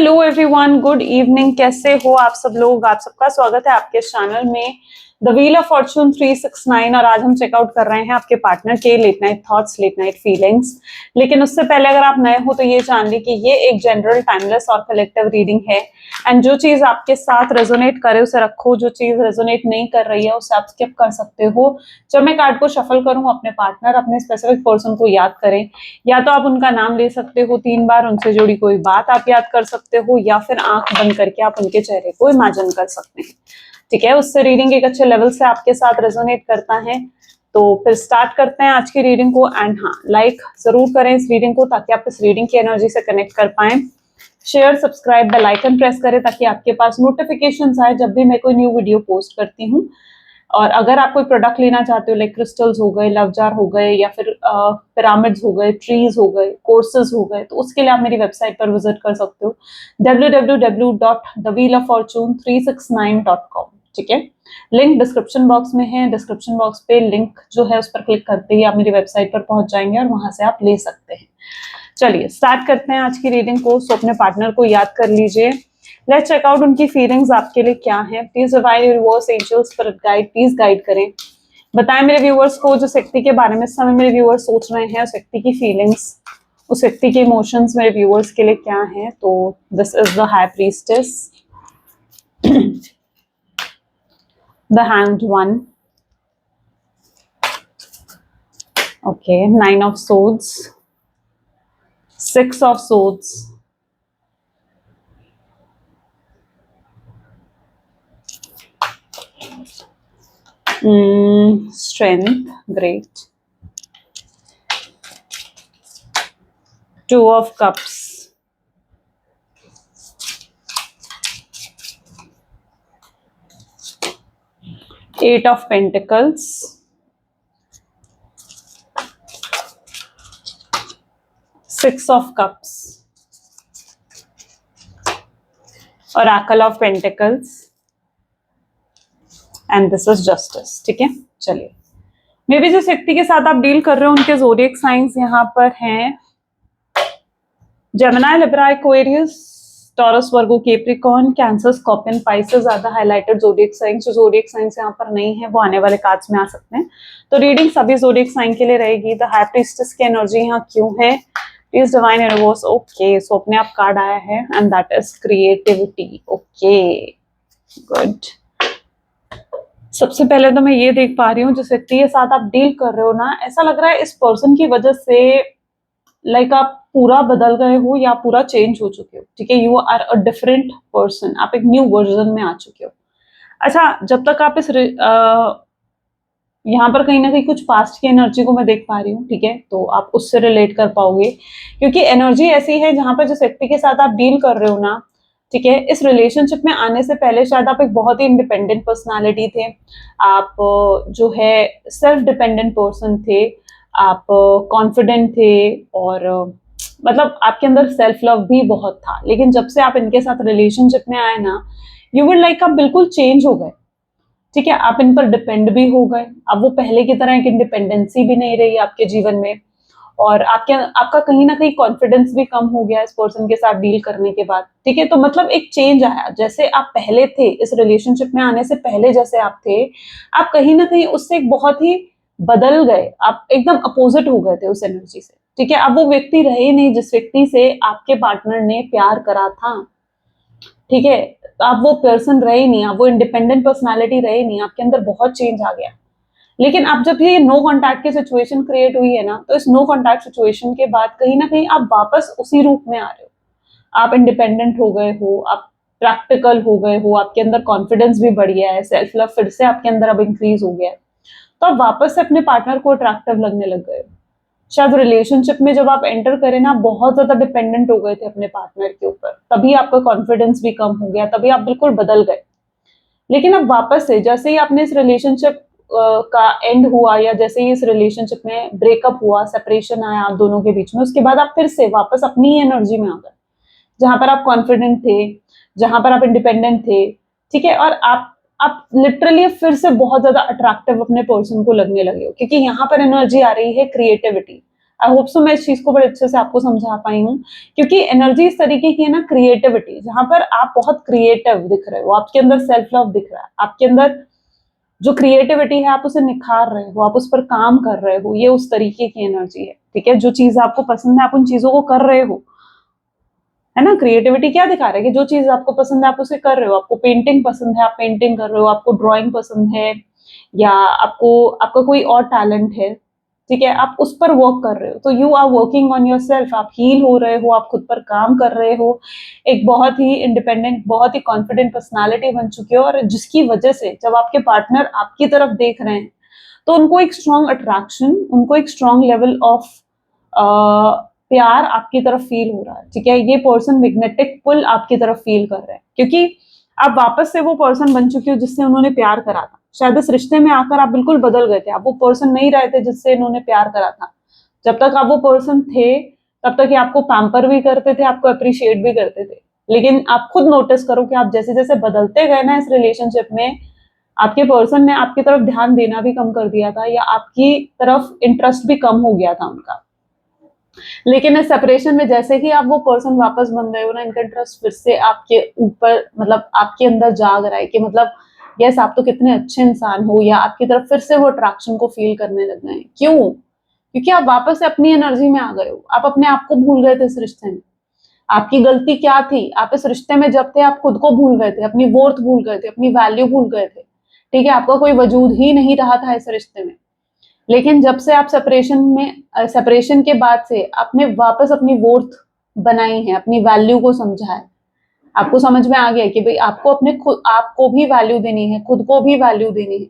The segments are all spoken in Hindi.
Hello everyone, good evening. कैसे हो आप सब लोग? आप सबका स्वागत है आपके चैनल में द व्हील ऑफ फॉर्चून 369। और आज हम चेकआउट कर रहे हैं आपके पार्टनर के late night thoughts, late night feelings. लेकिन उससे पहले अगर आप नए हो तो ये जान ली कि ये एक जनरल, टाइमलेस और कलेक्टिव रीडिंग है। एंड जो चीज आपके साथ रेजोनेट करे उसे रखो, जो चीज रेजोनेट नहीं कर रही है उसे आप स्किप कर सकते हो। जब मैं कार्ड को शफल करूं, अपने पार्टनर, अपने स्पेसिफिक पर्सन को याद करें। या तो आप उनका नाम ले सकते हो 3 बार, उनसे जुड़ी कोई बात आप याद कर सकते हो, या फिर आंख बंद करके आप उनके चेहरे को इमेजिन कर सकते हैं। ठीक है, उससे रीडिंग एक अच्छे लेवल से आपके साथ रेजोनेट करता है। तो फिर स्टार्ट करते हैं आज की रीडिंग को। एंड हाँ, लाइक जरूर करें इस रीडिंग को ताकि आप इस रीडिंग की एनर्जी से कनेक्ट कर पाए। Share, subscribe, bell icon press करें ताकि आपके पास नोटिफिकेशंस आए जब भी मैं कोई न्यू वीडियो पोस्ट करती हूँ। और अगर आप कोई प्रोडक्ट लेना चाहते हो, लाइक क्रिस्टल्स हो गए, लव जार हो गए, या फिर पिरामिड्स हो गए, ट्रीज हो गए, कोर्सेज हो गए, तो उसके लिए आप मेरी वेबसाइट पर विजिट कर सकते हो www.thewheeloffortune369.com। ठीक है, लिंक डिस्क्रिप्शन बॉक्स में है। डिस्क्रिप्शन बॉक्स पे लिंक जो है उस पर क्लिक करते ही आप मेरी वेबसाइट पर पहुंच जाएंगे और वहां से आप ले सकते हैं। चलिए स्टार्ट करते हैं आज की रीडिंग को। सो अपने पार्टनर को याद कर लीजिए। लेट्स चेक आउट उनकी फीलिंग्स आपके लिए क्या है। Please divine universe, angels, spirit guide, please guide करें। बताएं मेरे व्यूअर्स को जिस व्यक्ति के बारे में इस समय मेरे व्यूअर्स सोच रहे हैं, उस व्यक्ति की फीलिंग्स, उस व्यक्ति के इमोशंस मेरे व्यूअर्स के लिए क्या है। तो this is the high priestess, the hanged one, okay, 9 of swords, 6 of swords, strength, great, 2 of cups, 8 of pentacles, 6 of cups, oracle of pentacles, and this is justice. ठीक है, चलिए मे बी जिस व्यक्ति के साथ आप डील कर रहे हो उनके ज़ोडिएक साइंस यहाँ पर हैं जेमिनी, लिब्रा, एक्वेरियस, टॉरस, वर्गो, कैप्रिकॉर्न, कैंसर, स्कॉर्पियन, पाइसेस। ज्यादा हाईलाइटेड ज़ोडिएक साइंस, जो ज़ोडिएक साइंस यहाँ पर नहीं है वो आने वाले कार्ड्स में आ सकते हैं। तो रीडिंग सभी ज़ोडिएक साइन के लिए रहेगी। द हाई प्रीस्टेस की एनर्जी यहाँ क्यों है? Please divine universe. ओके, सो अपने आप कार्ड आया है and that is creativity. Okay, good. सबसे पहले तो मैं ये देख पा रही हूँ जिस व्यक्ति के साथ आप डील कर रहे हो ना, ऐसा लग रहा है इस पर्सन की वजह से लाइक आप पूरा बदल गए हो या पूरा चेंज हो चुके हो। ठीक है, you are a different person, आप एक न्यू वर्जन में आ चुके हो। अच्छा, जब तक आप इस यहाँ पर कहीं ना कहीं कुछ पास्ट की एनर्जी को मैं देख पा रही हूँ। ठीक है, तो आप उससे रिलेट कर पाओगे क्योंकि एनर्जी ऐसी है जहां पर जिस व्यक्ति के साथ आप डील कर रहे हो ना, ठीक है, इस रिलेशनशिप में आने से पहले शायद आप एक बहुत ही इंडिपेंडेंट पर्सनालिटी थे। आप जो है सेल्फ डिपेंडेंट पर्सन थे, आप कॉन्फिडेंट थे, और मतलब आपके अंदर सेल्फ लव भी बहुत था। लेकिन जब से आप इनके साथ रिलेशनशिप में आए ना, यू विल लाइक आप बिल्कुल चेंज हो गए। ठीक है, आप इन पर डिपेंड भी हो गए। अब वो पहले की तरह एक इंडिपेंडेंसी भी नहीं रही आपके जीवन में, और आपका कहीं ना कहीं कॉन्फिडेंस भी कम हो गया इस पर्सन के साथ डील करने के बाद। ठीक है, तो मतलब एक चेंज आया। जैसे आप पहले थे इस रिलेशनशिप में आने से पहले, जैसे आप थे, आप कहीं ना कहीं उससे एक बहुत ही बदल गए। आप एकदम अपोजिट हो गए थे उस एनर्जी से। ठीक है, अब वो व्यक्ति रहे नहीं जिस व्यक्ति से आपके पार्टनर ने प्यार करा था। ठीक है, आप वो पर्सन रहे नहीं, आप वो इंडिपेंडेंट पर्सनालिटी रहे नहीं, आपके अंदर बहुत चेंज आ गया। लेकिन अब जब ये नो कॉन्टैक्ट की सिचुएशन क्रिएट हुई है ना, तो इस नो कॉन्टैक्ट सिचुएशन के बाद कहीं ना कहीं आप वापस उसी रूप में आ रहे हो। आप इंडिपेंडेंट हो गए हो, आप प्रैक्टिकल हो गए हो, आपके अंदर कॉन्फिडेंस भी बढ़ गया है, सेल्फ लव फिर से आपके अंदर अब इंक्रीज हो गया है। तो आप वापस से अपने पार्टनर को अट्रैक्टिव लगने लग गए हो। शायद रिलेशनशिप में जब आप एंटर करें ना, बहुत ज्यादा डिपेंडेंट हो गए थे अपने पार्टनर के ऊपर, तभी आपका कॉन्फिडेंस भी कम हो गया, तभी आप बिल्कुल बदल गए। लेकिन अब वापस से जैसे ही आपने इस रिलेशनशिप का एंड हुआ, या जैसे ही इस रिलेशनशिप में ब्रेकअप हुआ, सेपरेशन आया आप दोनों के बीच में, उसके बाद आप फिर से वापस अपनी एनर्जी में आ गए, जहां पर आप कॉन्फिडेंट थे, जहां पर आप इंडिपेंडेंट थे। ठीक है, और आप लिटरली फिर से बहुत ज्यादा अट्रैक्टिव अपने पर्सन को लगने लगे हो, क्योंकि यहाँ पर एनर्जी आ रही है क्रिएटिविटी। आई होप सो मैं इस चीज को बड़े अच्छे से आपको समझा पाई हूँ, क्योंकि एनर्जी इस तरीके की है ना, क्रिएटिविटी, जहां पर आप बहुत क्रिएटिव दिख रहे हो, आपके अंदर सेल्फ लव दिख रहा है, आपके अंदर जो क्रिएटिविटी है आप उसे निखार रहे हो, आप उस पर काम कर रहे हो, ये उस तरीके की एनर्जी है। ठीक है, जो चीज आपको पसंद है आप उन चीजों को कर रहे हो, है ना। क्रिएटिविटी क्या दिखा रहा है कि जो चीज आपको पसंद है आप उसे कर रहे हो। आपको पेंटिंग पसंद है, आप पेंटिंग कर रहे हो, आपको ड्राइंग पसंद है, या आपको आपका कोई और टैलेंट है, ठीक है, आप उस पर वर्क कर रहे हो। तो you are working on yourself, आप हील हो रहे हो, आप खुद पर काम कर रहे हो, एक बहुत ही इंडिपेंडेंट, बहुत ही कॉन्फिडेंट पर्सनालिटी बन चुके हो, और जिसकी वजह से जब आपके पार्टनर आपकी तरफ देख रहे हैं तो उनको एक स्ट्रॉन्ग अट्रैक्शन, उनको एक स्ट्रॉन्ग लेवल ऑफ प्यार आपकी तरफ फील हो रहा है। ठीक है, ये पर्सन मैग्नेटिक पुल आपकी तरफ फील कर रहे हैं, क्योंकि आप वापस से वो पर्सन बन चुके हो जिससे उन्होंने प्यार करा था। शायद इस रिश्ते में आकर आप बिल्कुल बदल गए थे, आप वो पर्सन नहीं रहे थे जिससे इन्होंने प्यार करा था। जब तक आप वो पर्सन थे तब तक ये आपको पैम्पर भी करते थे, आपको अप्रिशिएट भी करते थे, लेकिन आप खुद नोटिस करो कि आप जैसे जैसे बदलते गए ना इस रिलेशनशिप में, आपके पर्सन ने आपकी तरफ ध्यान देना भी कम कर दिया था, या आपकी तरफ इंटरेस्ट भी कम हो गया था उनका। लेकिन इस सेपरेशन में जैसे ही आप वो पर्सन वापस बन गए हो ना, इनका इंटरेस्ट फिर से आपके ऊपर, मतलब आपके अंदर जाग रहा है कि मतलब यस आप तो कितने अच्छे इंसान हो, या आपकी तरफ फिर से वो अट्रैक्शन को फील करने लग गए हैं। क्यों? क्योंकि आप वापस से अपनी एनर्जी में आ गए हो, आप अपने आप को भूल गए थे इस रिश्ते में। आपकी गलती क्या थी? आप इस रिश्ते में जब थे आप खुद को भूल गए थे, अपनी वर्थ भूल गए थे, अपनी वैल्यू भूल गए थे। ठीक है, आपका कोई वजूद ही नहीं रहा था इस रिश्ते में। लेकिन जब से आप सेपरेशन के बाद से आपने वापस अपनी वर्थ बनाई है, अपनी वैल्यू को समझा है, आपको समझ में आ गया कि भाई आपको अपने खुद आपको भी वैल्यू देनी है, खुद को भी वैल्यू देनी है।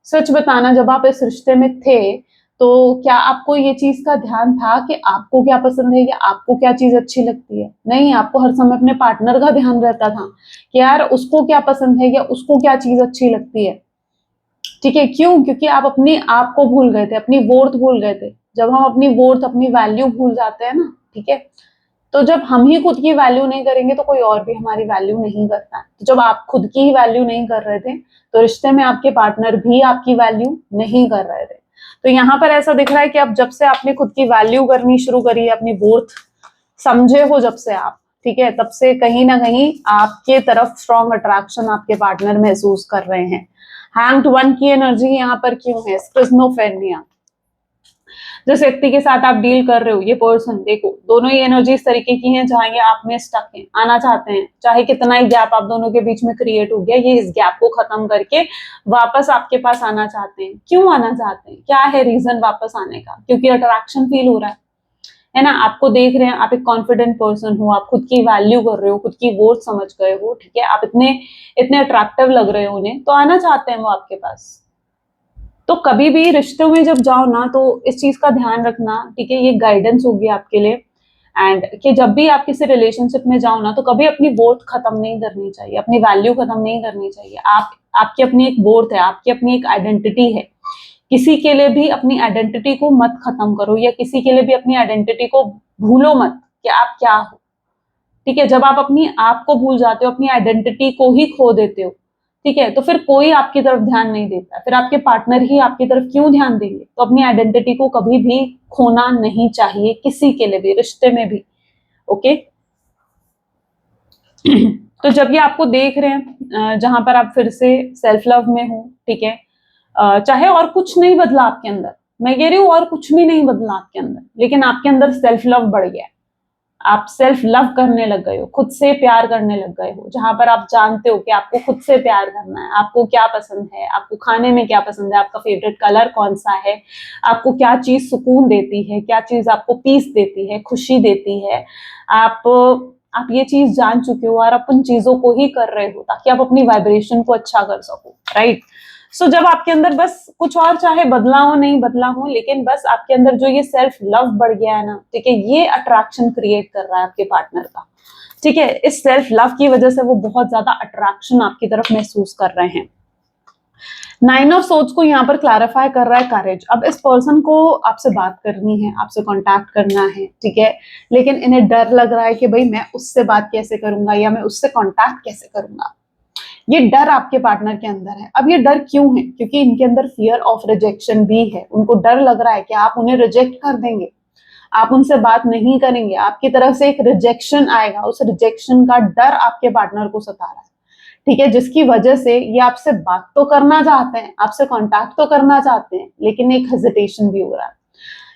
सच बताना, जब आप इस रिश्ते में थे तो क्या आपको ये चीज का ध्यान था कि आपको क्या पसंद है या आपको क्या चीज अच्छी लगती है? नहीं, आपको हर समय अपने पार्टनर का ध्यान रहता था कि यार उसको क्या पसंद है या उसको क्या चीज अच्छी लगती है। ठीक है, क्यों? क्योंकि आप अपने आप को भूल गए थे, अपनी वर्थ भूल गए थे। जब हम अपनी वर्थ, अपनी वैल्यू भूल जाते हैं ना, ठीक है, तो जब हम ही खुद की वैल्यू नहीं करेंगे तो कोई और भी हमारी वैल्यू नहीं करता है। तो जब आप खुद की ही वैल्यू नहीं कर रहे थे तो रिश्ते में आपके पार्टनर भी आपकी वैल्यू नहीं कर रहे थे। तो यहाँ पर ऐसा दिख रहा है कि अब जब से आपने खुद की वैल्यू करनी शुरू करी है, अपनी वर्थ समझे हो जब से आप, ठीक है, तब से कहीं ना कहीं आपके तरफ स्ट्रॉन्ग अट्रैक्शन आपके पार्टनर महसूस कर रहे हैं। हैंग्ड वन की एनर्जी यहाँ पर क्यों है? स्किज़ोफ्रेनिया। जिस व्यक्ति के साथ आप डील कर रहे हो, ये पर्सन, देखो दोनों ही एनर्जी इस तरीके की हैं जहां ये आप में स्टक हैं, आना चाहते हैं, चाहे कितना ही गैप आप दोनों के बीच में क्रिएट हो गया, ये इस गैप को खत्म करके वापस आपके पास आना चाहते हैं। क्यों आना चाहते हैं? क्या है रीजन वापस आने का? क्योंकि अट्रैक्शन फील हो रहा है ना, आपको देख रहे हैं, आप एक कॉन्फिडेंट पर्सन हो, आप खुद की वैल्यू कर रहे हो, खुद की वर्थ समझ गए हो, ठीक है, आप इतने इतने अट्रैक्टिव लग रहे हो उन्हें, तो आना चाहते हैं वो आपके पास। तो कभी भी रिश्तों में जब जाओ ना तो इस चीज का ध्यान रखना, ठीक है, ये गाइडेंस होगी आपके लिए। एंड कि जब भी आप किसी रिलेशनशिप में जाओ ना तो कभी अपनी वर्थ खत्म नहीं करनी चाहिए, अपनी वैल्यू खत्म नहीं करनी चाहिए। आपकी अपनी एक वर्थ है, आपकी अपनी एक आइडेंटिटी है। किसी के लिए भी अपनी आइडेंटिटी को मत खत्म करो, या किसी के लिए भी अपनी आइडेंटिटी को भूलो मत कि आप क्या हो। ठीक है, जब आप अपनी आप को भूल जाते हो, अपनी आइडेंटिटी को ही खो देते हो, ठीक है, तो फिर कोई आपकी तरफ ध्यान नहीं देता, फिर आपके पार्टनर ही आपकी तरफ क्यों ध्यान देंगे? तो अपनी आइडेंटिटी को कभी भी खोना नहीं चाहिए, किसी के लिए भी, रिश्ते में भी। ओके तो जब ये आपको देख रहे हैं जहां पर आप फिर से सेल्फ लव में हो, ठीक है, चाहे और कुछ नहीं बदला आपके अंदर, मैं कह रही हूँ और कुछ भी नहीं बदला आपके अंदर, लेकिन आपके अंदर सेल्फ लव बढ़ गया है। आप सेल्फ लव करने लग गए हो, खुद से प्यार करने लग गए हो, जहां पर आप जानते हो कि आपको खुद से प्यार करना है, आपको क्या पसंद है, आपको खाने में क्या पसंद है, आपका फेवरेट कलर कौन सा है, आपको क्या चीज सुकून देती है, क्या चीज आपको पीस देती है, खुशी देती है। आप ये चीज जान चुके हो और आप उन चीजों को ही कर रहे हो ताकि आप अपनी वाइब्रेशन को अच्छा कर सको, राइट। सो जब आपके अंदर बस कुछ और चाहे बदला हो नहीं बदला हो, लेकिन बस आपके अंदर जो ये सेल्फ लव बढ़ गया है ना, ठीक है, ये अट्रैक्शन क्रिएट कर रहा है आपके पार्टनर का, ठीक है, इस सेल्फ लव की वजह से वो बहुत ज्यादा अट्रैक्शन आपकी तरफ महसूस कर रहे हैं। नाइन ऑफ सोर्ड्स को यहाँ पर क्लैरिफाई कर रहा है करेज। अब इस पर्सन को आपसे बात करनी है, आपसे कांटेक्ट करना है, ठीक है, लेकिन इन्हें डर लग रहा है कि भाई मैं उससे बात कैसे करूंगा या मैं उससे कांटेक्ट कैसे करूंगा। ये डर आपके पार्टनर के अंदर है। अब ये डर क्यों है? क्योंकि इनके अंदर फियर ऑफ रिजेक्शन भी है, उनको डर लग रहा है कि आप उन्हें रिजेक्ट कर देंगे। आप उनसे बात नहीं करेंगे, आपकी तरफ से एक रिजेक्शन आएगा, उस रिजेक्शन का डर आपके पार्टनर को सता रहा है, ठीक है, जिसकी वजह से ये आपसे बात तो करना चाहते हैं, आपसे कांटेक्ट तो करना चाहते हैं, लेकिन एक हेजिटेशन भी हो रहा है,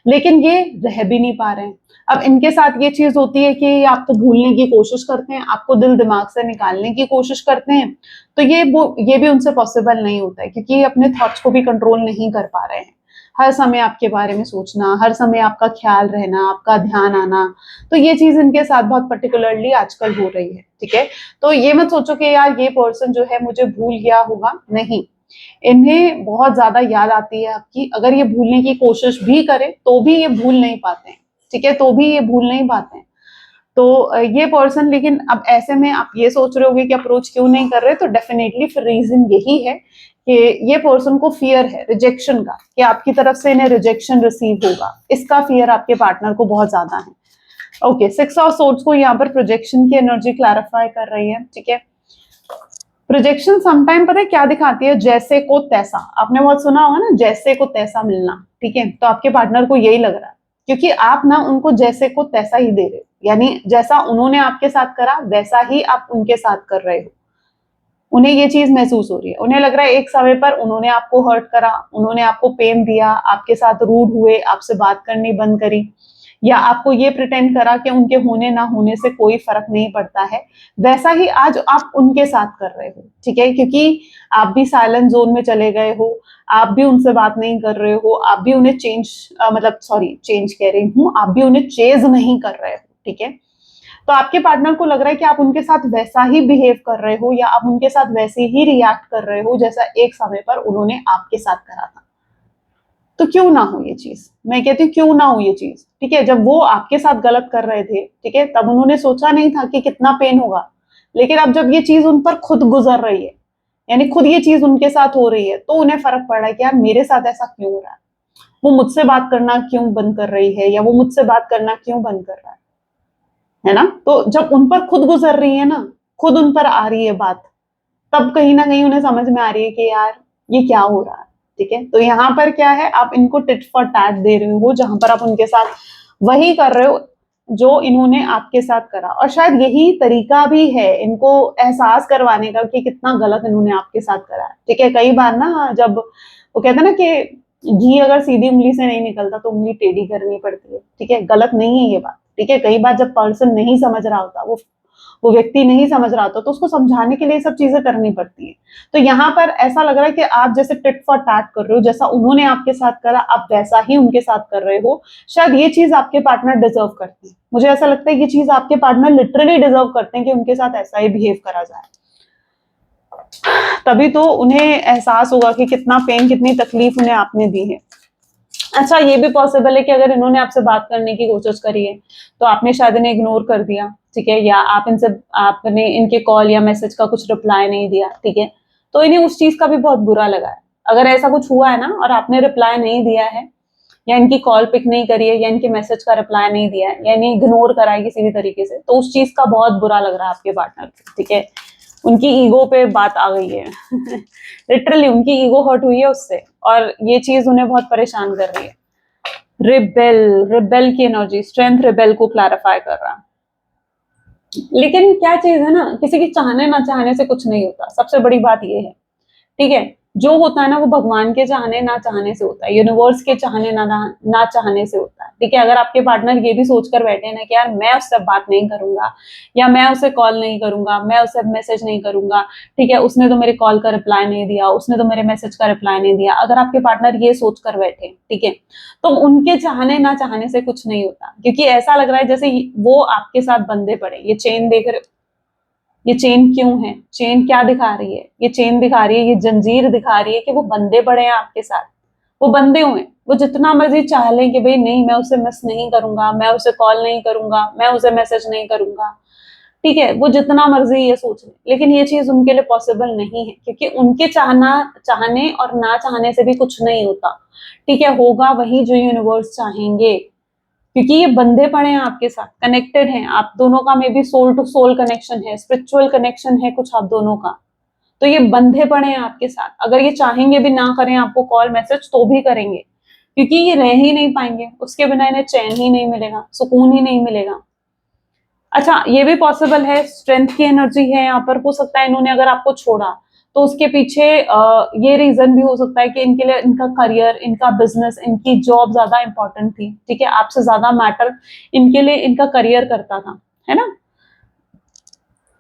लेकिन ये रह भी नहीं पा रहे हैं। अब इनके साथ ये चीज होती है कि आपको भूलने की कोशिश करते हैं, आपको दिल दिमाग से निकालने की कोशिश करते हैं, तो ये भी उनसे पॉसिबल नहीं होता है, क्योंकि ये अपने थॉट्स को भी कंट्रोल नहीं कर पा रहे हैं। हर समय आपके बारे में सोचना, हर समय आपका ख्याल रहना, आपका ध्यान आना, तो ये चीज इनके साथ बहुत पर्टिकुलरली आजकल हो रही है, ठीक है। तो ये मत सोचो कि यार ये पर्सन जो है मुझे भूल गया होगा, नहीं, इन्हें बहुत ज्यादा याद आती है आपकी। अगर ये भूलने की कोशिश भी करे तो भी ये भूल नहीं पाते हैं, ठीक है, तो भी ये भूल नहीं पाते हैं। तो ये पर्सन, लेकिन अब ऐसे में आप ये सोच रहे होगे कि अप्रोच क्यों नहीं कर रहे, तो डेफिनेटली फिर रीजन यही है कि ये पर्सन को फियर है रिजेक्शन का, कि आपकी तरफ से इन्हें रिजेक्शन रिसीव होगा, इसका फियर आपके पार्टनर को बहुत ज्यादा है। ओके, 6 ऑफ सोर्ड्स को यहाँ पर प्रोजेक्शन की एनर्जी क्लैरिफाई कर रही है, ठीक है। प्रोजेक्शन समटाइम पता है क्या दिखाती है, जैसे को तैसा, आपने बहुत सुना होगा ना, जैसे को तैसा मिलना, ठीक है। तो आपके पार्टनर को यही लग रहा है, क्योंकि आप ना उनको जैसे को तैसा ही दे रहे हो, यानी जैसा उन्होंने आपके साथ करा वैसा ही आप उनके साथ कर रहे हो। उन्हें ये चीज महसूस हो रही है, उन्हें लग रहा है एक समय पर उन्होंने आपको हर्ट करा, उन्होंने आपको पेन दिया, आपके साथ रूड हुए, आपसे बात करनी बंद करी, या आपको ये प्रिटेंड करा कि उनके होने ना होने से कोई फर्क नहीं पड़ता है, वैसा ही आज आप उनके साथ कर रहे हो, ठीक है। क्योंकि आप भी साइलेंट जोन में चले गए हो, आप भी उनसे बात नहीं कर रहे हो, आप भी उन्हें चेंज कह रही हूँ, आप भी उन्हें चेज नहीं कर रहे हो, ठीक है। तो आपके पार्टनर को लग रहा है कि आप उनके साथ वैसा ही बिहेव कर रहे हो, या आप उनके साथ वैसे ही रिएक्ट कर रहे हो जैसा एक समय पर उन्होंने आपके साथ करा था। तो क्यों ना हो ये चीज, मैं कहती हूँ क्यों ना हो ये चीज, ठीक है। जब वो आपके साथ गलत कर रहे थे, ठीक है, तब उन्होंने सोचा नहीं था कि कितना पेन होगा, लेकिन अब जब ये चीज उन पर खुद गुजर रही है, यानी खुद ये चीज उनके साथ हो रही है, तो उन्हें फर्क पड़ रहा है कि यार मेरे साथ ऐसा क्यों हो रहा है, वो मुझसे बात करना क्यों बंद कर रही है, या वो मुझसे बात करना क्यों बंद कर रहा है ना। तो जब उन पर खुद गुजर रही है ना, खुद उन पर आ रही है बात, तब कहीं ना कहीं उन्हें समझ में आ रही है कि यार ये क्या हो रहा है, ठीक है। तो यहाँ पर क्या है, आप इनको टिट फॉर टैट दे रहे हो, जहां पर आप उनके साथ वही कर रहे हो जो इन्होंने आपके साथ करा, और शायद यही तरीका भी है इनको एहसास करवाने का कि कितना गलत इन्होंने आपके साथ करा है, ठीक है। कई बार ना, जब वो कहते हैं ना कि घी अगर सीधी उंगली से नहीं निकलता तो उंगली टेढ़ी करनी पड़ती है, ठीक है, गलत नहीं है ये बात, ठीक है। कई बार जब पर्सन नहीं समझ रहा होता, वो व्यक्ति नहीं समझ रहा होता, तो उसको समझाने के लिए सब चीजें करनी पड़ती है। तो यहाँ पर ऐसा लग रहा है कि आप जैसे टिट फॉर टैट कर रहे हो, जैसा उन्होंने आपके साथ करा आप वैसा ही उनके साथ कर रहे हो। शायद ये चीज आपके पार्टनर डिजर्व करते हैं, मुझे ऐसा लगता है ये चीज आपके पार्टनर लिटरली डिजर्व करते हैं कि उनके साथ ऐसा ही बिहेव करा जाए, तभी तो उन्हें एहसास होगा कि कितना पेन, कितनी तकलीफ उन्हें आपने दी है। अच्छा, ये भी पॉसिबल है कि अगर इन्होंने आपसे बात करने की कोशिश करी है तो आपने शायद इन्हें इग्नोर कर दिया, ठीक है, या आपने इनके कॉल या मैसेज का कुछ रिप्लाई नहीं दिया, ठीक है, तो इन्हें उस चीज का भी बहुत बुरा लगा है। अगर ऐसा कुछ हुआ है ना और आपने रिप्लाई नहीं दिया है, या इनकी कॉल पिक नहीं करी है, या इनके मैसेज का रिप्लाई नहीं दिया है, या इन्हें इग्नोर करा है किसी भी तरीके से, तो उस चीज का बहुत बुरा लग रहा है आपके पार्टनर को, ठीक है। उनकी ईगो पे बात आ गई है लिटरली उनकी ईगो हर्ट हुई है उससे, और ये चीज उन्हें बहुत परेशान कर रही है। रिबेल, रिबेल की एनर्जी, स्ट्रेंथ रिबेल को क्लैरिफाई कर रहा है। लेकिन क्या चीज है ना, किसी की चाहने ना चाहने से कुछ नहीं होता, सबसे बड़ी बात ये है, ठीक है। जो होता है ना वो भगवान के चाहने ना चाहने से होता है, यूनिवर्स के चाहने ना चाहने से होता है, ठीक है। अगर आपके पार्टनर ये भी सोचकर बैठे हैं ना कि यार मैं उससे बात नहीं करूंगा, या मैं उसे कॉल नहीं करूंगा, मैं उसे मैसेज नहीं करूंगा, ठीक है, उसने तो मेरे कॉल का रिप्लाई नहीं दिया, उसने तो मेरे मैसेज का रिप्लाई नहीं दिया, अगर आपके पार्टनर ये सोचकर बैठे, ठीक है, तो उनके चाहने ना चाहने से कुछ नहीं होता, क्योंकि ऐसा लग रहा है जैसे वो आपके साथ बंधे पड़े। ये चेन देख रहे, ये चेन क्यों है, चेन क्या दिखा रही है, ये चेन दिखा रही है, ये जंजीर दिखा रही है कि वो बंधे पड़े हैं आपके साथ, वो बंधे हुए हैं। वो जितना मर्जी चाह लें कि भाई नहीं मैं उसे मिस नहीं करूंगा, मैं उसे कॉल नहीं करूंगा, मैं उसे मैसेज नहीं करूंगा, ठीक है, वो जितना मर्जी ये सोच ले, लेकिन ये चीज उनके लिए पॉसिबल नहीं है, क्योंकि उनके चाहने और ना चाहने से भी कुछ नहीं होता, ठीक है। होगा वही जो यूनिवर्स चाहेंगे, क्योंकि ये बंधे पड़े हैं आपके साथ, कनेक्टेड हैं, आप दोनों का maybe soul to soul connection है, स्पिरिचुअल कनेक्शन है कुछ आप दोनों का, तो ये बंधे पड़े हैं आपके साथ। अगर ये चाहेंगे भी ना करें आपको कॉल मैसेज तो भी करेंगे, क्योंकि ये रह ही नहीं पाएंगे, उसके बिना इन्हें चैन ही नहीं मिलेगा, सुकून ही नहीं मिलेगा। अच्छा, ये भी पॉसिबल है, स्ट्रेंथ की एनर्जी है यहाँ पर, हो सकता है इन्होंने अगर आपको छोड़ा तो उसके पीछे ये रीजन भी हो सकता है कि इनके लिए इनका करियर, इनका बिजनेस, इनकी जॉब ज्यादा इंपॉर्टेंट थी, ठीक है, आपसे ज्यादा मैटर इनके लिए इनका करियर करता था, है ना।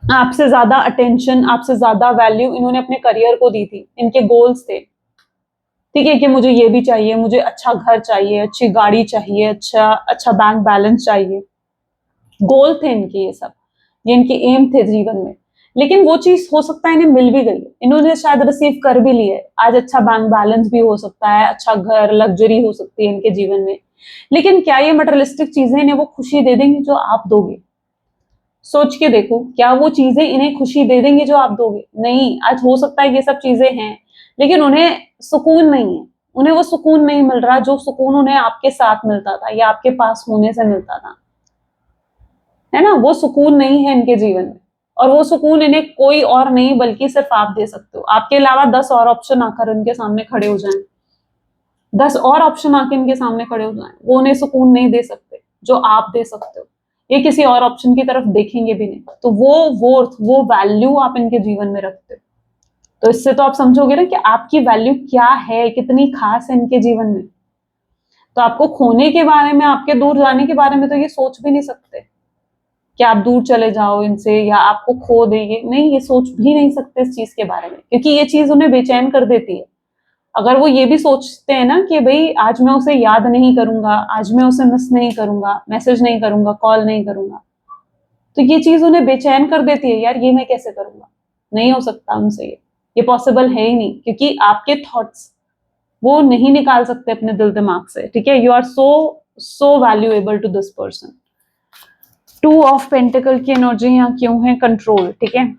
आपसे ज्यादा अटेंशन, आपसे ज्यादा वैल्यू इन्होंने अपने करियर को दी थी, इनके गोल्स थे, ठीक है, कि मुझे ये भी चाहिए, मुझे अच्छा घर चाहिए, अच्छी गाड़ी चाहिए, अच्छा अच्छा बैंक बैलेंस चाहिए, गोल थे इनके, ये सब ये इनके एम थे जीवन में। लेकिन वो चीज हो सकता है इन्हें मिल भी गई, इन्होंने शायद रिसीव कर भी लिया है, आज अच्छा बैंक बैलेंस भी हो सकता है, अच्छा घर, लग्जरी हो सकती है इनके जीवन में। लेकिन क्या ये मटेरियलिस्टिक चीजें इन्हें वो खुशी दे देंगी जो आप दोगे? सोच के देखो, क्या वो चीजें इन्हें खुशी दे देंगी जो आप दोगे? नहीं। आज हो सकता है ये सब चीजें हैं, लेकिन उन्हें सुकून नहीं है, उन्हें वो सुकून नहीं मिल रहा जो सुकून उन्हें आपके साथ मिलता था या आपके पास होने से मिलता था, है ना। वो सुकून नहीं है इनके जीवन में, और वो सुकून इन्हें कोई और नहीं बल्कि सिर्फ आप दे सकते हो। आपके अलावा 10 और ऑप्शन आकर इनके सामने खड़े हो जाएं, 10 और ऑप्शन आके इनके सामने खड़े हो जाएं, वो उन्हें सुकून नहीं दे सकते जो आप दे सकते हो। ये किसी और ऑप्शन की तरफ देखेंगे भी नहीं, तो वो वर्थ, वो वैल्यू आप इनके जीवन में रखते हो। तो इससे तो आप समझोगे ना कि आपकी वैल्यू क्या है, कितनी खास है इनके जीवन में। तो आपको खोने के बारे में, आपके दूर जाने के बारे में तो ये सोच भी नहीं सकते कि आप दूर चले जाओ इनसे या आपको खो देंगे, नहीं, ये सोच भी नहीं सकते इस चीज के बारे में, क्योंकि ये चीज उन्हें बेचैन कर देती है। अगर वो ये भी सोचते हैं ना कि भाई आज मैं उसे याद नहीं करूंगा, आज मैं उसे मिस नहीं करूंगा, मैसेज नहीं करूंगा, कॉल नहीं करूंगा, तो ये चीज उन्हें बेचैन कर देती है, यार ये मैं कैसे करूंगा, नहीं हो सकता उनसे, ये पॉसिबल है ही नहीं, क्योंकि आपके थॉट्स वो नहीं निकाल सकते अपने दिल दिमाग से, ठीक है। You are so so valuable to this person. 2 of pentacle की एनर्जी यहाँ क्यों है? कंट्रोल, ठीक है।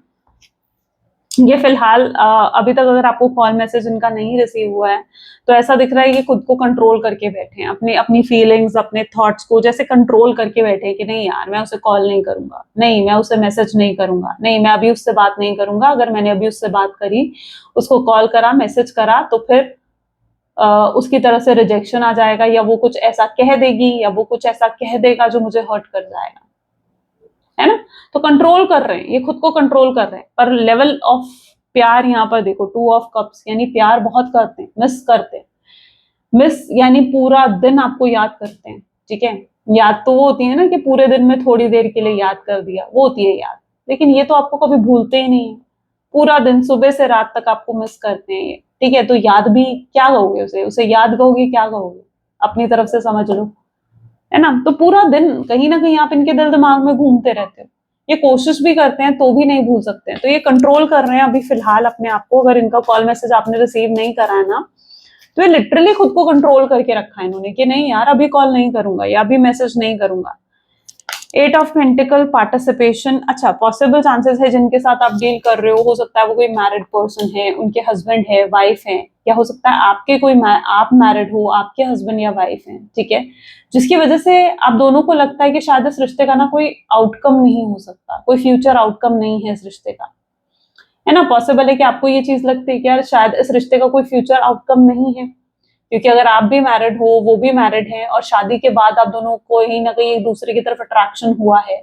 ये फिलहाल अभी तक अगर आपको कॉल मैसेज इनका नहीं रिसीव हुआ है तो ऐसा दिख रहा है कि खुद को कंट्रोल करके बैठे हैं, अपने अपनी फीलिंग्स, अपने थॉट्स को जैसे कंट्रोल करके बैठे हैं कि नहीं यार मैं उसे कॉल नहीं करूंगा, नहीं मैं उसे मैसेज नहीं करूंगा, नहीं मैं अभी उससे बात नहीं करूंगा, अगर मैंने अभी उससे बात करी, उसको कॉल करा, मैसेज करा, तो फिर उसकी तरफ से रिजेक्शन आ जाएगा, या वो कुछ ऐसा कह देगी, या वो कुछ ऐसा कह देगा जो मुझे हर्ट कर जाएगा, है ना। तो कंट्रोल कर रहे हैं, ये खुद को कंट्रोल कर रहे हैं, पर लेवल ऑफ प्यार यहाँ पर देखो, 2 ऑफ कप्स, यानी प्यार बहुत करते हैं, मिस करते हैं। मिस यानी पूरा दिन आपको याद करते हैं, ठीक है। याद तो वो होती है ना कि पूरे दिन में थोड़ी देर के लिए याद कर दिया, वो होती है याद, लेकिन ये तो आपको कभी भूलते ही नहीं है, पूरा दिन सुबह से रात तक आपको मिस करते हैं ये, ठीक है। तो याद भी क्या कहोगे उसे, उसे याद कहोगे, क्या कहोगे, अपनी तरफ से समझ लो, है ना। तो पूरा दिन कहीं ना कहीं आप इनके दिल दिमाग में घूमते रहते हो, ये कोशिश भी करते हैं तो भी नहीं भूल सकते हैं, तो ये कंट्रोल कर रहे हैं अभी फिलहाल अपने आप को। अगर इनका कॉल मैसेज आपने रिसीव नहीं करा है ना, तो ये लिटरली खुद को कंट्रोल करके रखा है इन्होंने कि नहीं यार अभी कॉल नहीं करूंगा या अभी मैसेज नहीं करूंगा। 8 ऑफ पेंटिकल, पार्टिसिपेशन। अच्छा, पॉसिबल चांसेस है जिनके साथ आप डील कर रहे हो सकता है वो कोई मैरिड पर्सन है, उनके हस्बैंड है, वाइफ है, या हो सकता है आपके कोई आप मैरिड हो, आपके हस्बैंड या वाइफ है, ठीक है, जिसकी वजह से आप दोनों को लगता है कि शायद इस रिश्ते का ना कोई आउटकम नहीं हो सकता, कोई फ्यूचर आउटकम नहीं है इस रिश्ते का, है ना। पॉसिबल है कि आपको ये चीज लगती है कि यार शायद इस रिश्ते का कोई फ्यूचर आउटकम नहीं है, क्योंकि अगर आप भी मैरिड हो, वो भी मैरिड है, और शादी के बाद आप दोनों को कहीं ना कहीं एक दूसरे की तरफ अट्रैक्शन हुआ है,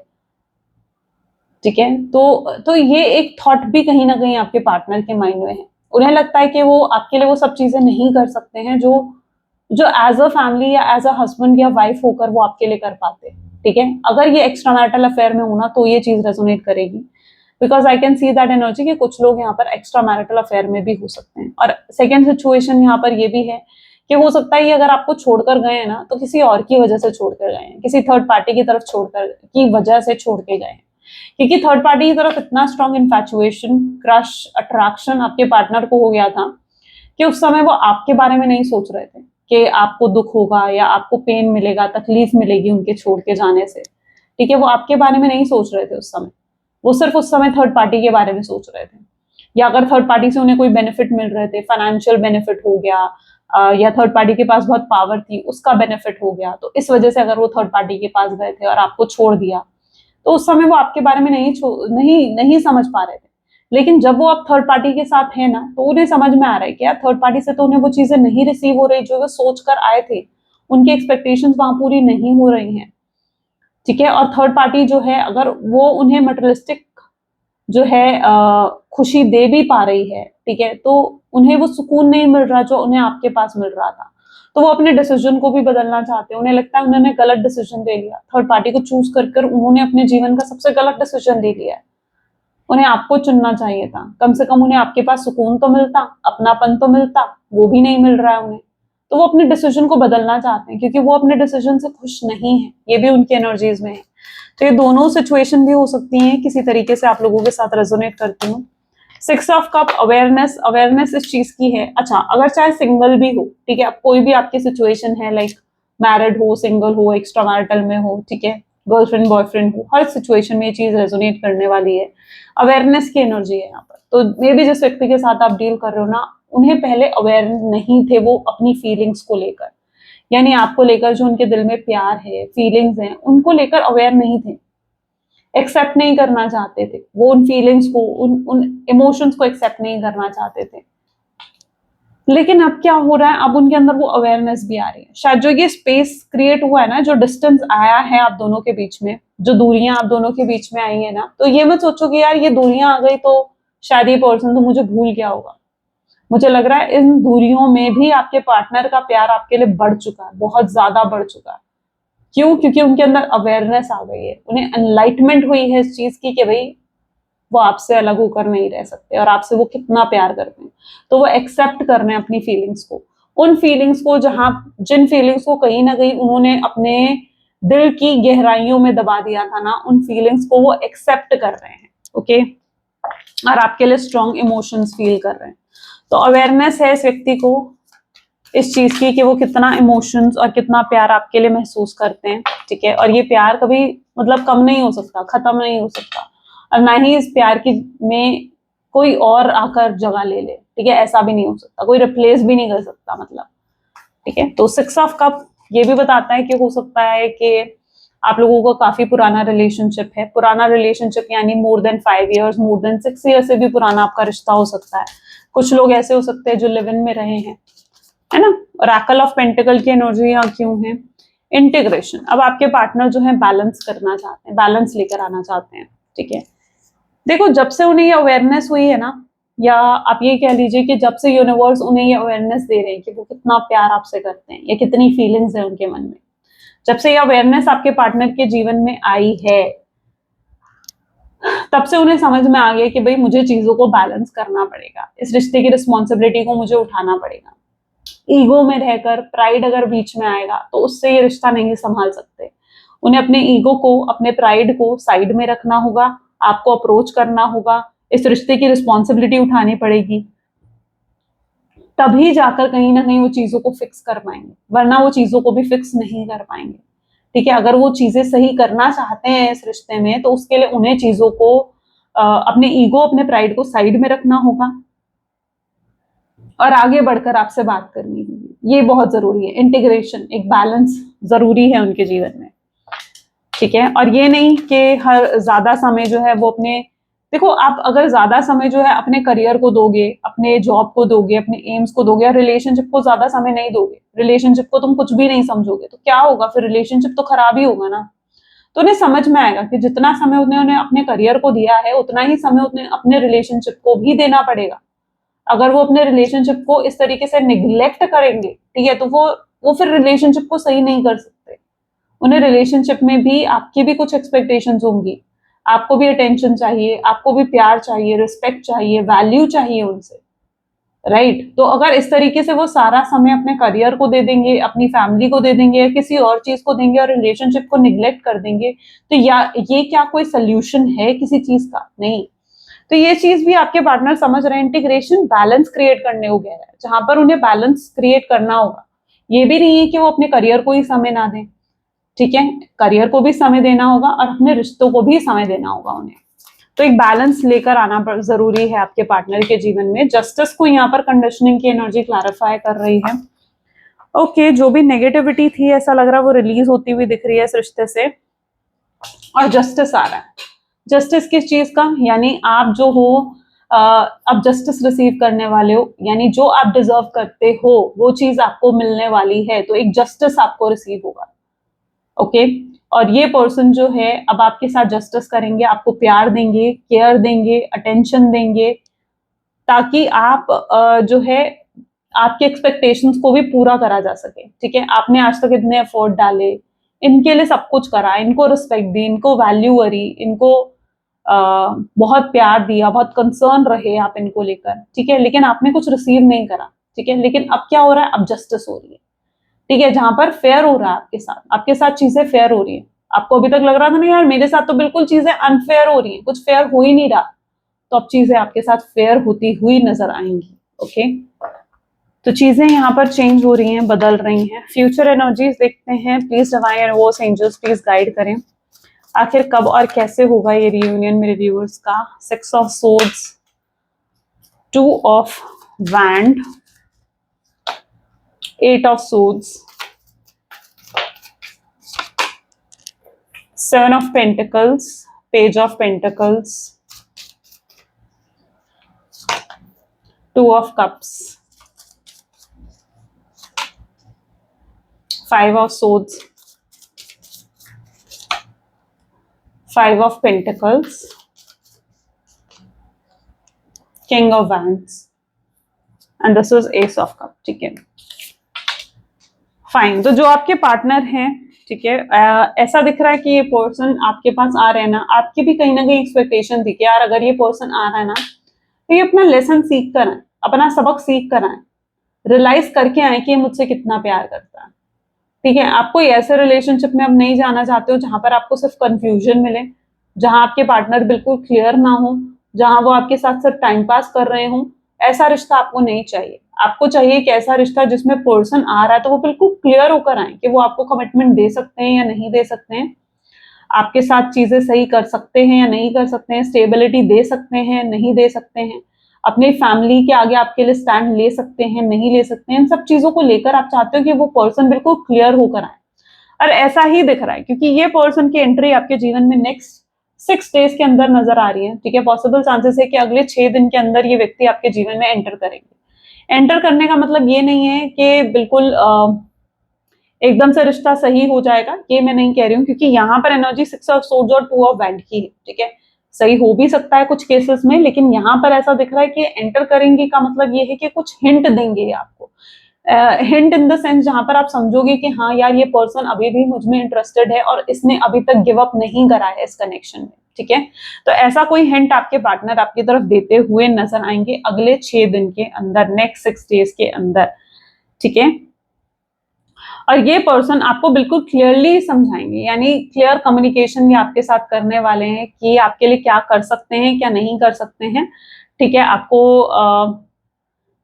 ठीक है। तो ये एक थॉट भी कहीं ना कहीं आपके पार्टनर के माइंड में है, उन्हें लगता है कि वो आपके लिए वो सब चीजें नहीं कर सकते हैं जो जो एज अ फैमिली या एज अ हस्बैंड या वाइफ होकर वो आपके लिए कर पाते, ठीक है। अगर ये एक्स्ट्रा मैरिटल अफेयर में होना तो ये चीज रेजोनेट करेगी, because I can see that energy कि कुछ लोग यहाँ पर एक्स्ट्रा मैरिटल अफेयर में भी हो सकते हैं। और सेकेंड सिचुएशन यहाँ पर ये भी है कि हो सकता है ये अगर आपको छोड़कर गए हैं ना तो किसी और की वजह से छोड़कर गए हैं, किसी थर्ड पार्टी की तरफ छोड़कर की वजह से छोड़ के गए हैं, क्योंकि थर्ड पार्टी की तरफ इतना स्ट्रॉन्ग इन्फैचुएशन, क्रश, अट्रैक्शन आपके पार्टनर को हो गया था कि उस समय वो आपके बारे में नहीं सोच रहे थे कि आपको दुख होगा या आपको पेन मिलेगा, तकलीफ मिलेगी उनके छोड़ के जाने से, ठीक है। वो आपके बारे में नहीं सोच रहे थे उस समय, वो सिर्फ उस समय थर्ड पार्टी के बारे में सोच रहे थे, या अगर थर्ड पार्टी से उन्हें कोई बेनिफिट मिल रहे थे, फाइनेंशियल बेनिफिट हो गया, या थर्ड पार्टी के पास बहुत पावर थी उसका बेनिफिट हो गया, तो इस वजह से अगर वो थर्ड पार्टी के पास गए थे और आपको छोड़ दिया तो उस समय वो आपके बारे में नहीं नहीं समझ पा रहे थे, लेकिन जब वो अब थर्ड पार्टी के साथ है ना, तो उन्हें समझ में आ रहा है कि यार थर्ड पार्टी से तो उन्हें वो चीजें नहीं रिसीव हो रही जो वो सोच कर आए थे, उनकी एक्सपेक्टेशंस वहां पूरी नहीं हो रही हैं, ठीक है। और थर्ड पार्टी जो है, अगर वो उन्हें मटेरियलिस्टिक जो है खुशी दे भी पा रही है, ठीक है, तो उन्हें वो सुकून नहीं मिल रहा जो उन्हें आपके पास मिल रहा था। तो वो अपने डिसीजन को भी बदलना चाहते हैं, उन्हें लगता है उन्होंने गलत डिसीजन ले लिया, थर्ड पार्टी को चूज कर कर उन्होंने अपने जीवन का सबसे गलत डिसीजन ले लिया है। उन्हें आपको चुनना चाहिए था, कम से कम उन्हें आपके पास सुकून तो मिलता, अपनापन तो मिलता, वो भी नहीं मिल रहा है उन्हें। तो वो अपने डिसीजन को बदलना चाहते हैं क्योंकि वो अपने डिसीजन से खुश नहीं है, ये भी उनकी एनर्जीज में है। तो ये दोनों सिचुएशन भी हो सकती हैं, किसी तरीके से आप लोगों के साथ रेजोनेट करती हूँ। 6 ऑफ कप, अवेयरनेस, अवेयरनेस इस चीज की है। अच्छा, अगर चाहे सिंगल भी हो, ठीक है, अब कोई भी आपकी सिचुएशन है, लाइक मैरिड हो, सिंगल हो, एक्स्ट्रा मैरिटल में हो, ठीक है, गर्लफ्रेंड बॉयफ्रेंड हो, हर सिचुएशन में ये चीज रेजोनेट करने वाली है। अवेयरनेस की एनर्जी है यहाँ पर। तो मे बी जिस व्यक्ति के साथ आप डील कर रहे हो ना, उन्हें पहले अवेयर नहीं थे वो अपनी फीलिंग्स को लेकर, यानी आपको लेकर जो उनके दिल में प्यार है, फीलिंग्स हैं, उनको लेकर अवेयर नहीं थे, एक्सेप्ट नहीं करना चाहते थे, वो उन फीलिंग्स को, उन इमोशंस को एक्सेप्ट नहीं करना चाहते थे। लेकिन अब क्या हो रहा है, अब उनके अंदर वो अवेयरनेस भी आ रही है। शायद जो ये स्पेस क्रिएट हुआ है ना, जो डिस्टेंस आया है आप दोनों के बीच में, जो दूरियां आप दोनों के बीच में आई है ना, तो ये मत सोचो कि यार ये दूरियां आ गई तो शायद ये पर्सन तो मुझे भूल गया होगा। मुझे लग रहा है इन दूरियों में भी आपके पार्टनर का प्यार आपके लिए बढ़ चुका है, बहुत ज्यादा बढ़ चुका है। क्यों? क्योंकि उनके अंदर अवेयरनेस आ गई है, उन्हें एनलाइटमेंट हुई है इस चीज की कि भाई वो आपसे अलग होकर नहीं रह सकते और आपसे वो कितना प्यार करते हैं। तो वो एक्सेप्ट कर रहे हैं अपनी फीलिंग्स को, उन फीलिंग्स को, जहां जिन फीलिंग्स को कहीं ना कहीं उन्होंने अपने दिल की गहराइयों में दबा दिया था ना, उन फीलिंग्स को वो एक्सेप्ट कर रहे हैं, ओके, और आपके लिए स्ट्रॉन्ग इमोशंस फील कर रहे हैं। तो अवेयरनेस है इस व्यक्ति को इस चीज की कि वो कितना इमोशंस और कितना प्यार आपके लिए महसूस करते हैं, ठीक है। और ये प्यार कभी मतलब कम नहीं हो सकता, खत्म नहीं हो सकता, और ना ही इस प्यार की में कोई और आकर जगह ले ले, ठीक है, ऐसा भी नहीं हो सकता, कोई रिप्लेस भी नहीं कर सकता, मतलब, ठीक है। तो 6 ऑफ कप ये भी बताता है कि हो सकता है कि आप लोगों को काफी पुराना रिलेशनशिप है, पुराना रिलेशनशिप यानी more than 5 years, more than 6 year से भी पुराना आपका रिश्ता हो सकता है। कुछ लोग ऐसे हो सकते हैं जो लिव इन में रहे हैं, है ना। ऑरेकल ऑफ पेंटिकल की एनर्जी यहाँ क्यों है? इंटीग्रेशन। अब आपके पार्टनर जो है बैलेंस करना चाहते हैं, बैलेंस लेकर आना चाहते हैं, ठीक है। देखो, जब से उन्हें ये अवेयरनेस हुई है ना, या आप ये कह लीजिए कि जब से यूनिवर्स उन्हें ये अवेयरनेस दे रहे हैं कि वो कितना प्यार आपसे करते हैं या कितनी फीलिंग्स है उनके मन में, जब से ये अवेयरनेस आपके पार्टनर के जीवन में आई है, तब से उन्हें समझ में आ गया कि भाई मुझे चीजों को बैलेंस करना पड़ेगा, इस रिश्ते की रिस्पॉन्सिबिलिटी को मुझे उठाना पड़ेगा। ईगो में रहकर प्राइड अगर बीच में आएगा तो उससे ये रिश्ता नहीं संभाल सकते। उन्हें अपने ईगो को, अपने प्राइड को साइड में रखना होगा, आपको अप्रोच करना होगा, इस रिश्ते की रिस्पॉन्सिबिलिटी उठानी पड़ेगी, तभी जाकर कहीं ना कहीं वो चीजों को फिक्स कर पाएंगे, वरना वो चीजों को भी फिक्स नहीं कर पाएंगे, ठीक है। अगर वो चीजें सही करना चाहते हैं इस रिश्ते में, तो उसके लिए उन्हें चीजों को अपने ईगो, अपने प्राइड को साइड में रखना होगा और आगे बढ़कर आपसे बात करनी होगी। ये बहुत जरूरी है, इंटीग्रेशन, एक बैलेंस जरूरी है उनके जीवन में, ठीक है। और ये नहीं कि हर ज्यादा समय जो है वो अपने, देखो, आप अगर ज्यादा समय जो है अपने करियर को दोगे, अपने जॉब को दोगे, अपने एम्स को दोगे, और रिलेशनशिप को ज्यादा समय नहीं दोगे, रिलेशनशिप को तुम कुछ भी नहीं समझोगे, तो क्या होगा फिर? रिलेशनशिप तो खराब ही होगा ना। तो उन्हें समझ में आएगा कि जितना समय उन्हें अपने करियर को दिया है, उतना ही समय उन्हें अपने रिलेशनशिप को भी देना पड़ेगा। अगर वो अपने रिलेशनशिप को इस तरीके से निग्लेक्ट करेंगे, ठीक है, तो वो फिर रिलेशनशिप को सही नहीं कर सकते। उन्हें रिलेशनशिप में भी आपकी भी कुछ एक्सपेक्टेशंस होंगी, आपको भी अटेंशन चाहिए, आपको भी प्यार चाहिए, रिस्पेक्ट चाहिए, वैल्यू चाहिए उनसे, राइट। तो अगर इस तरीके से वो सारा समय अपने करियर को दे देंगे, अपनी फैमिली को दे देंगे, या किसी और चीज को देंगे और रिलेशनशिप को निग्लेक्ट कर देंगे, तो ये क्या कोई सोल्यूशन है किसी चीज का? नहीं। तो ये चीज भी आपके पार्टनर समझ रहे हैं, इंटीग्रेशन बैलेंस क्रिएट करने को कह रहा है, जहां पर उन्हें बैलेंस क्रिएट करना होगा। ये भी नहीं है कि वो अपने करियर को ही समय ना दें, ठीक है, करियर को भी समय देना होगा और अपने रिश्तों को भी समय देना होगा उन्हें। तो एक बैलेंस लेकर आना जरूरी है आपके पार्टनर के जीवन में। जस्टिस को यहाँ पर कंडीशनिंग की एनर्जी क्लैरिफाई कर रही है, ओके। जो भी नेगेटिविटी थी, ऐसा लग रहा है वो रिलीज होती हुई दिख रही है इस रिश्ते से, और जस्टिस आ रहा है। जस्टिस किस चीज का? यानी आप जो हो, आप जस्टिस रिसीव करने वाले हो, यानी जो आप डिजर्व करते हो वो चीज आपको मिलने वाली है, तो एक जस्टिस आपको रिसीव होगा। ओके, और ये पर्सन जो है अब आपके साथ जस्टिस करेंगे, आपको प्यार देंगे, केयर देंगे, अटेंशन देंगे, ताकि आप जो है आपके एक्सपेक्टेशंस को भी पूरा करा जा सके। ठीक है, आपने आज तक इतने एफर्ट डाले, इनके लिए सब कुछ करा, इनको रिस्पेक्ट दी, इनको वैल्यू करी, इनको बहुत प्यार दिया, बहुत कंसर्न रहे आप इनको लेकर। ठीक है, लेकिन आपने कुछ रिसीव नहीं करा। ठीक है, लेकिन अब क्या हो रहा है, अब जस्टिस हो रही है। ठीक है, जहां पर फेयर हो रहा है आपके साथ चीजें फेयर हो रही है। आपको अभी तक लग रहा था ना यार मेरे साथ तो बिल्कुल चीजें अनफेयर हो रही हैं, कुछ फेयर हो ही नहीं रहा, तो अब चीजें आपके साथ फेयर होती हुई नजर आएंगी। ओके, तो चीजें यहाँ पर चेंज हो रही हैं, बदल रही हैं। फ्यूचर एनर्जीज देखते हैं, please divine and was angels please guide करें, आखिर कब और कैसे होगा ये रियूनियन मेरे व्यूअर्स का। 6 of swords, 2 of wand, 8 of swords, 7 of Pentacles, Page of Pentacles, 2 of Cups, 5 of Swords, 5 of Pentacles, King of Wands, and this is Ace of Cups. ठीक है, फाइन। तो जो आपके पार्टनर हैं, ठीक है, ऐसा दिख रहा है कि ये पर्सन आपके पास आ रहे हैं ना, आपकी भी कहीं ना कहीं एक्सपेक्टेशन थी कि यार अगर ये पर्सन आ रहा है ना तो ये अपना लेसन सीख कर आए, अपना सबक सीख कर आए, रियलाइज करके आए कि ये मुझसे कितना प्यार करता है। ठीक है, आप कोई ऐसे रिलेशनशिप में अब नहीं जाना चाहते हो जहां पर आपको सिर्फ कंफ्यूजन मिले, जहां आपके पार्टनर बिल्कुल क्लियर ना हो, जहां वो आपके साथ सिर्फ टाइम पास कर रहे हो। ऐसा रिश्ता आपको नहीं चाहिए। आपको चाहिए कि ऐसा रिश्ता जिसमें पर्सन आ रहा है तो वो बिल्कुल क्लियर होकर आए कि वो आपको कमिटमेंट दे सकते हैं या नहीं दे सकते हैं, आपके साथ चीजें सही कर सकते हैं या नहीं कर सकते हैं, स्टेबिलिटी दे सकते हैं नहीं दे सकते हैं, अपनी फैमिली के आगे आपके लिए स्टैंड ले सकते हैं नहीं ले सकते हैं। इन सब चीजों को लेकर आप चाहते हो कि वो पर्सन बिल्कुल क्लियर होकर आए, और ऐसा ही दिख रहा है क्योंकि ये पर्सन की एंट्री आपके जीवन में नेक्स्ट 6 डेज के अंदर नजर आ रही है। ठीक है, पॉसिबल चांसेस है कि अगले 6 दिन के अंदर ये व्यक्ति आपके जीवन में एंटर करेंगे। एंटर करने का मतलब ये नहीं है कि बिल्कुल एकदम से रिश्ता सही हो जाएगा, ये मैं नहीं कह रही हूँ, क्योंकि यहाँ पर एनर्जी 6 ऑफ सोर्ड्स और 2 ऑफ वैंड की है। ठीक है, सही हो भी सकता है कुछ केसेस में, लेकिन यहाँ पर ऐसा दिख रहा है कि एंटर करेंगे का मतलब ये है कि कुछ हिंट देंगे आपको, हिंट इन द सेंस जहां पर आप समझोगे कि हाँ यार ये पर्सन अभी भी मुझ में इंटरेस्टेड है और इसने अभी तक गिव अप नहीं करा है इस कनेक्शन में। ठीक है, तो ऐसा कोई हिंट आपके पार्टनर आपकी तरफ देते हुए नजर आएंगे अगले 6 दिन के अंदर, नेक्स्ट 6 डेज के अंदर। ठीक है, और ये पर्सन आपको बिल्कुल क्लियरली समझाएंगे, यानी क्लियर कम्युनिकेशन ये आपके साथ करने वाले हैं कि आपके लिए क्या कर सकते हैं क्या नहीं कर सकते हैं। ठीक है, आपको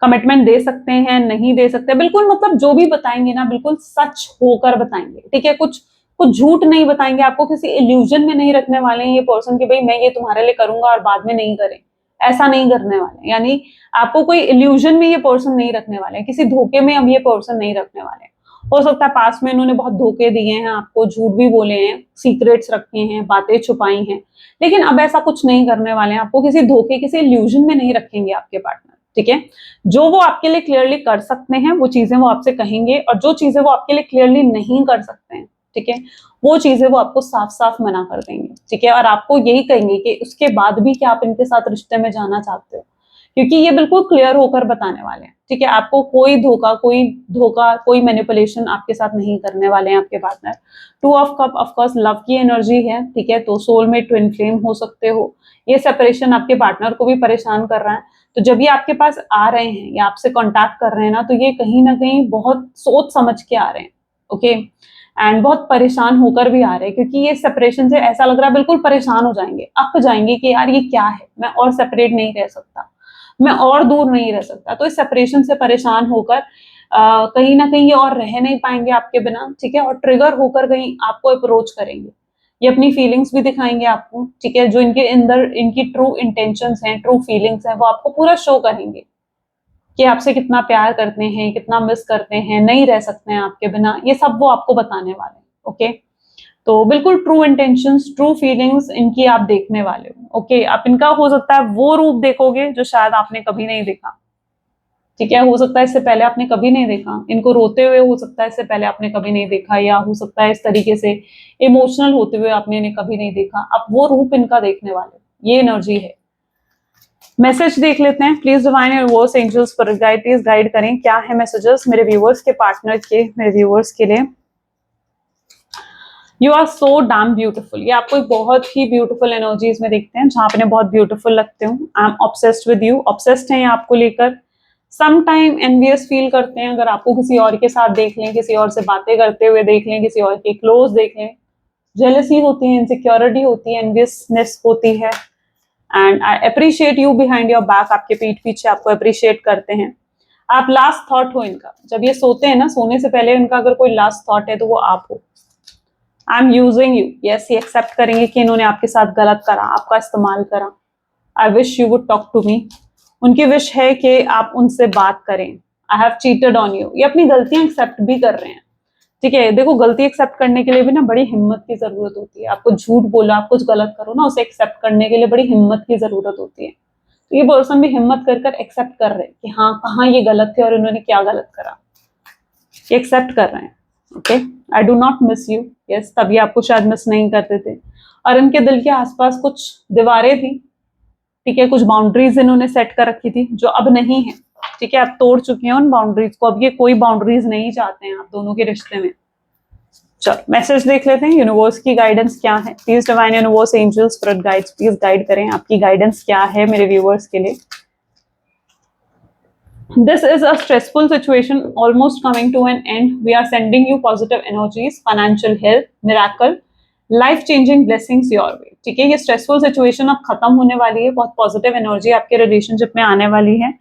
कमिटमेंट दे सकते हैं नहीं दे सकते, बिल्कुल मतलब जो भी बताएंगे ना बिल्कुल सच होकर बताएंगे। ठीक है, कुछ कुछ झूठ नहीं बताएंगे, आपको किसी इल्यूजन में नहीं रखने वाले हैं ये पर्सन कि भाई मैं ये तुम्हारे लिए करूंगा और बाद में नहीं करें, ऐसा नहीं करने वाले। यानी आपको कोई इल्यूजन में ये पर्सन नहीं रखने वाले, किसी धोखे में अब ये पर्सन नहीं रखने वाले। हो सकता है पास में इन्होंने बहुत धोखे दिए हैं आपको, झूठ भी बोले हैं, सीक्रेट्स रखे हैं, बातें छुपाई हैं, लेकिन अब ऐसा कुछ नहीं करने वाले हैं, आपको किसी धोखे किसी इल्यूजन में नहीं रखेंगे आपके पार्टनर। ठीक है, जो वो आपके लिए क्लियरली कर सकते हैं वो चीजें वो आपसे कहेंगे, और जो चीजें वो आपके लिए क्लियरली नहीं कर सकते हैं, ठीक है, वो चीजें वो आपको साफ साफ मना कर देंगे। ठीक है, और आपको यही कहेंगे कि उसके बाद भी क्या आप इनके साथ रिश्ते में जाना चाहते हो, क्योंकि ये बिल्कुल क्लियर होकर बताने वाले हैं। ठीक है, आपको कोई धोखा कोई मैनिपुलेशन आपके साथ नहीं करने वाले हैं आपके partner. 2 of cup of course love की एनर्जी है। ठीक है, तो सोलमेट ट्विन फ्लेम हो सकते हो। ये सेपरेशन आपके पार्टनर को भी परेशान कर रहा है, तो जब ये आपके पास आ रहे हैं या आपसे कांटेक्ट कर रहे हैं ना, तो ये कहीं ना कहीं बहुत सोच समझ के आ रहे हैं। ओके, एंड बहुत परेशान होकर भी आ रहे हैं, क्योंकि ये सेपरेशन से ऐसा लग रहा है बिल्कुल परेशान हो जाएंगे, अक जाएंगे कि यार ये क्या है, मैं और सेपरेट नहीं रह सकता, मैं और दूर नहीं रह सकता। तो इस सेपरेशन से परेशान होकर कहीं ना कहीं ये और रह नहीं पाएंगे आपके बिना। ठीक है, और ट्रिगर होकर कहीं आपको अप्रोच करेंगे, ये अपनी फीलिंग्स भी दिखाएंगे आपको। ठीक है, जो इनके अंदर इनकी ट्रू इंटेंशंस हैं, ट्रू फीलिंग्स हैं, वो आपको पूरा शो करेंगे कि आपसे कितना प्यार करते हैं, कितना मिस करते हैं, नहीं रह सकते हैं आपके बिना, ये सब वो आपको बताने वाले हैं। ओके, तो बिल्कुल ट्रू इंटेंशंस, ट्रू फीलिंग्स इनकी आप देखने वाले हो। ओके, आप इनका हो सकता है वो रूप देखोगे जो शायद आपने कभी नहीं देखा। ठीक है, हो सकता है इससे पहले आपने कभी नहीं देखा इनको रोते हुए, हो सकता है इससे पहले आपने कभी नहीं देखा, या हो सकता है इस तरीके से इमोशनल होते हुए आपने इन्हें कभी नहीं देखा। आप वो रूप इनका देखने वाले, ये एनर्जी है। मैसेज देख लेते हैं। प्लीज डिवाइन यूनिवर्स एंजल्स पर गाइड करें, क्या है मैसेजेस मेरे व्यूअर्स के, पार्टनर के, मेरे व्यूअर्स के लिए। You are so damn beautiful, ये आपको एक बहुत ही ब्यूटिफुल एनर्जीज में देखते हैं, जहां पे बहुत ब्यूटिफुल लगते हो। I am obsessed with you, obsessed हैं आपको लेकर। सम टाइम एनवियस फील करते हैं, अगर आपको किसी और के साथ देख लें, किसी और से बातें करते हुए देख लें, किसी और के क्लोज देख लें। जेलसी होती है, इनसिक्योरिटी होती है, एनवियसनेस होती है। And I appreciate you behind your back, आपके पीठ पीछे आपको अप्रिशिएट करते हैं। आप लास्ट थॉट हो इनका, जब ये सोते हैं ना, सोने से पहले इनका अगर कोई लास्ट थॉट है तो वो आप हो। I am using you, yes, ये एक्सेप्ट करेंगे कि इन्होंने आपके साथ गलत करा, आपका इस्तेमाल करा। I wish you would talk to me, उनकी विश है कि आप उनसे बात करें। I have cheated on you, ये अपनी गलतियां एक्सेप्ट भी कर रहे हैं। ठीक है, देखो गलती एक्सेप्ट करने के लिए भी ना बड़ी हिम्मत की जरूरत होती है। आपको झूठ बोला, आप कुछ गलत करो ना, उसे एक्सेप्ट करने के लिए बड़ी हिम्मत की जरूरत होती है। तो ये पर्सन भी हिम्मत कर कर एक्सेप्ट कर रहे हैं कि हाँ, कहाँ ये गलत थे और इन्होंने क्या गलत करा, ये एक्सेप्ट कर रहे हैं। Okay, I do not miss you, yes, तभी आपको शायद मिस नहीं करते थे। और इनके दिल के आसपास कुछ दीवारें थी, ठीक है, कुछ बाउंड्रीज इन्होंने सेट कर रखी थी जो अब नहीं है। ठीक है, आप तोड़ चुके हैं उन बाउंड्रीज को, अब ये कोई बाउंड्रीज नहीं चाहते हैं आप दोनों के रिश्ते में। चलो मैसेज देख लेते हैं, यूनिवर्स की गाइडेंस क्या है। Please divine universe angels spirit guides, please guide करें, आपकी गाइडेंस क्या है मेरे व्यूअर्स के लिए। This is a stressful situation almost coming to an end. We are sending you positive energies, financial health, miracle, life changing blessings your way. ठीक है, ये स्ट्रेसफुल सिचुएशन अब खत्म होने वाली है, बहुत पॉजिटिव एनर्जी आपके रिलेशनशिप में आने वाली है।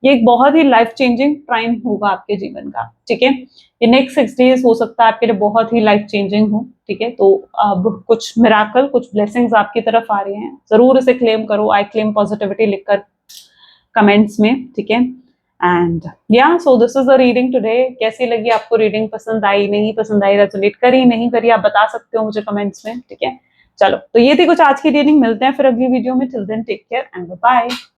ये एक बहुत ही लाइफ चेंजिंग टाइम होगा आपके जीवन का। ठीक है, ये नेक्स्ट 6 डेज हो सकता है आपके लिए बहुत ही लाइफ चेंजिंग हो। ठीक है, तो अब कुछ मिराकल, कुछ ब्लेसिंग्स आपकी तरफ आ रही हैं, जरूर इसे क्लेम करो। आई क्लेम पॉजिटिविटी लिखकर कमेंट्स में। ठीक है, एंड या so this is the reading today. कैसी लगी आपको रीडिंग, पसंद आई, नहीं पसंद आई, रेजोनेट करी, नहीं करी, आप बता सकते हो मुझे कमेंट्स में। ठीक है, चलो तो ये थी कुछ आज की रीडिंग, मिलते हैं फिर अगली वीडियो में। Till then take care and bye.